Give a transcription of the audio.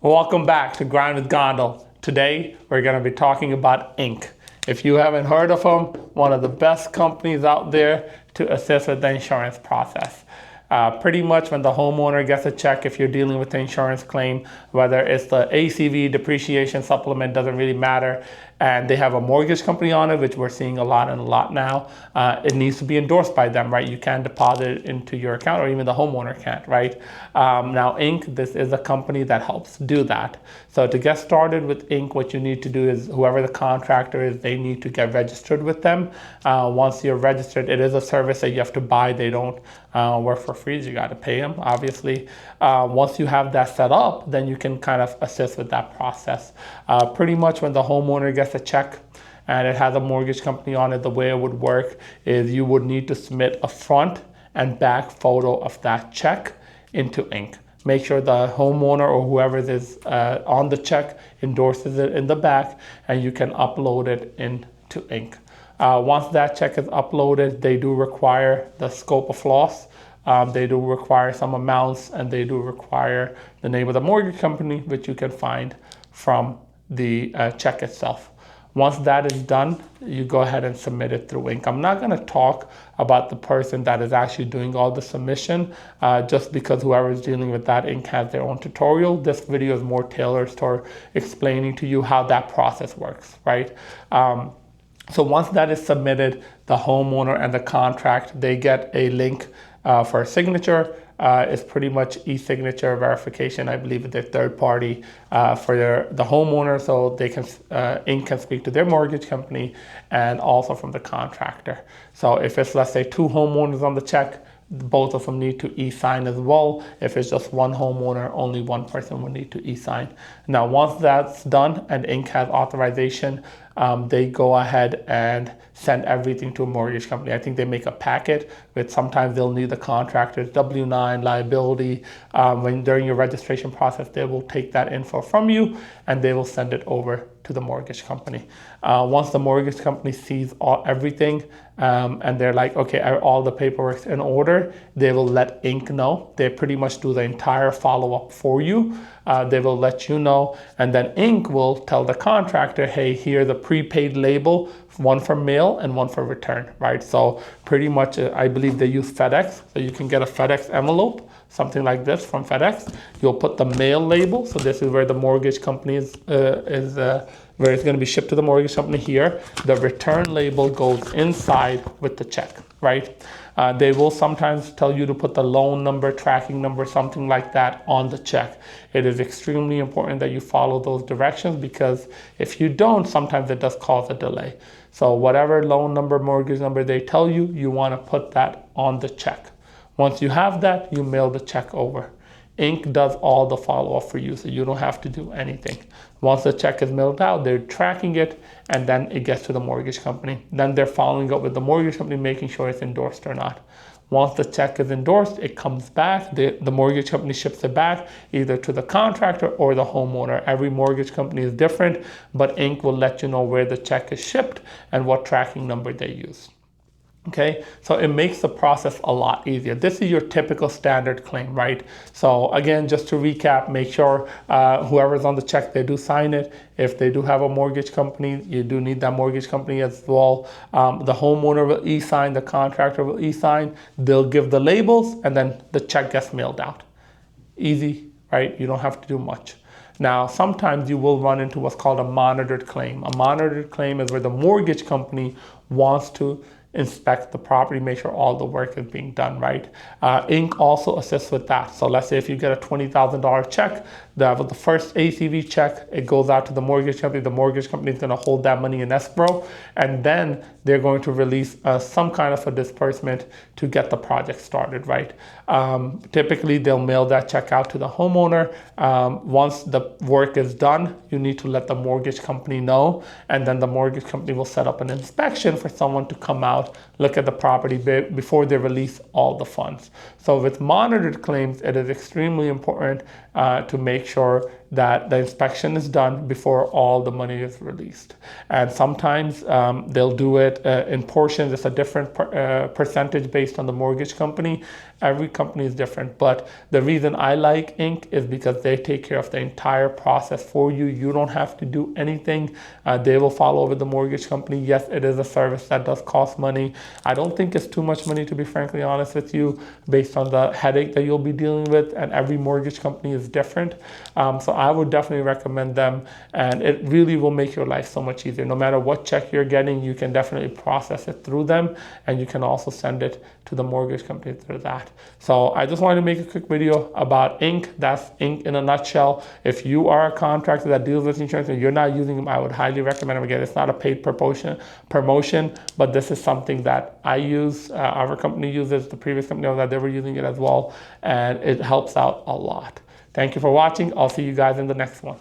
Welcome back to Grind with Gondal. Today, we're going to be talking about Inc. If you haven't heard of them, one of the best companies out there to assist with the insurance process. Pretty much when the homeowner gets a check, if you're dealing with the insurance claim, whether it's the ACV, depreciation supplement, doesn't really matter, and they have a mortgage company on it, which we're seeing a lot now, it needs to be endorsed by them, right? You can't deposit it into your account, or even the homeowner can't, right? Now, Inc., this is a company that helps do that. So to get started with Inc., what you need to do is whoever the contractor is, they need to get registered with them. Once you're registered, it is a service that you have to buy. They don't work for free. You got to pay them, obviously. Once you have that set up, then you can kind of assist with that process. Pretty much when the homeowner gets a check and it has a mortgage company on it, the way it would work is you would need to submit a front and back photo of that check into Inc. Make sure the homeowner or whoever is on the check endorses it in the back, and you can upload it into Inc. Once that check is uploaded, they do require the scope of loss. They do require some amounts, and they do require the name of the mortgage company, which you can find from the check itself. Once that is done, you go ahead and submit it through Inc. I'm not going to talk about the person that is actually doing all the submission, just because whoever is dealing with that, Inc. has their own tutorial. This video is more tailored for explaining to you how that process works, right? So once that is submitted, the homeowner and the contract, they get a link for a signature. It's pretty much e-signature verification. I believe it's a third party for the homeowner, so they can Inc. can speak to their mortgage company and also from the contractor. So if it's, let's say, two homeowners on the check, both of them need to e-sign as well. If it's just one homeowner, only one person will need to e-sign. Now, once that's done and Inc. has authorization, they go ahead and send everything to a mortgage company. I think they make a packet, which sometimes they'll need the contractor's W-9, liability. During your registration process, they will take that info from you and they will send it over to the mortgage company. Once the mortgage company sees everything and they're like, okay, all the paperwork's in order, they will let Inc. know. They pretty much do the entire follow-up for you. They will let you know, and then Inc. will tell the contractor, hey, here's a prepaid label, one for mail and one for return, right? So pretty much, I believe they use FedEx, so you can get a FedEx envelope, something like this from FedEx. You'll put the mail label, so this is where the mortgage company is where it's going to be shipped to the mortgage company here. The return label goes inside with the check, right? They will sometimes tell you to put the loan number, tracking number, something like that on the check. It is extremely important that you follow those directions, because if you don't, sometimes it does cause a delay. So whatever loan number, mortgage number they tell you, you want to put that on the check. Once you have that, you mail the check over. Inc. does all the follow-up for you, so you don't have to do anything. Once the check is mailed out, they're tracking it, and then it gets to the mortgage company. Then they're following up with the mortgage company, making sure it's endorsed or not. Once the check is endorsed, it comes back. The mortgage company ships it back either to the contractor or the homeowner. Every mortgage company is different, but Inc. will let you know where the check is shipped and what tracking number they use. Okay, so it makes the process a lot easier. This is your typical standard claim, right? So again, just to recap, make sure whoever's on the check, they do sign it. If they do have a mortgage company, you do need that mortgage company as well. The homeowner will e-sign, the contractor will e-sign. They'll give the labels, and then the check gets mailed out. Easy, right? You don't have to do much. Now, sometimes you will run into what's called a monitored claim. A monitored claim is where the mortgage company wants to inspect the property, make sure all the work is being done right. Inc. also assists with that. So let's say if you get a $20,000 check, the first ACV check, it goes out to the mortgage company. The mortgage company is going to hold that money in escrow, and then they're going to release some kind of a disbursement to get the project started, right? Typically, they'll mail that check out to the homeowner. Once the work is done, you need to let the mortgage company know, and then the mortgage company will set up an inspection for someone to come out, look at the property before they release all the funds. So with monitored claims, it is extremely important to make sure that the inspection is done before all the money is released. And sometimes they'll do it in portions. It's a different percentage based on the mortgage company. Every company is different, but the reason I like Inc. is because they take care of the entire process for you. You don't have to do anything. They will follow with the mortgage company. Yes, it is a service that does cost money. I don't think it's too much money, to be frankly honest with you, based on the headache that you'll be dealing with, and every mortgage company is different. So I would definitely recommend them, and it really will make your life so much easier. No matter what check you're getting, you can definitely process it through them, and you can also send it to the mortgage company through that. So I just wanted to make a quick video about Inc. That's Inc. in a nutshell. If you are a contractor that deals with insurance and you're not using them, I would highly recommend them. Again, it's not a paid promotion, but this is something that I use. Our company uses, the previous company that they were using it as well, and it helps out a lot. Thank you for watching. I'll see you guys in the next one.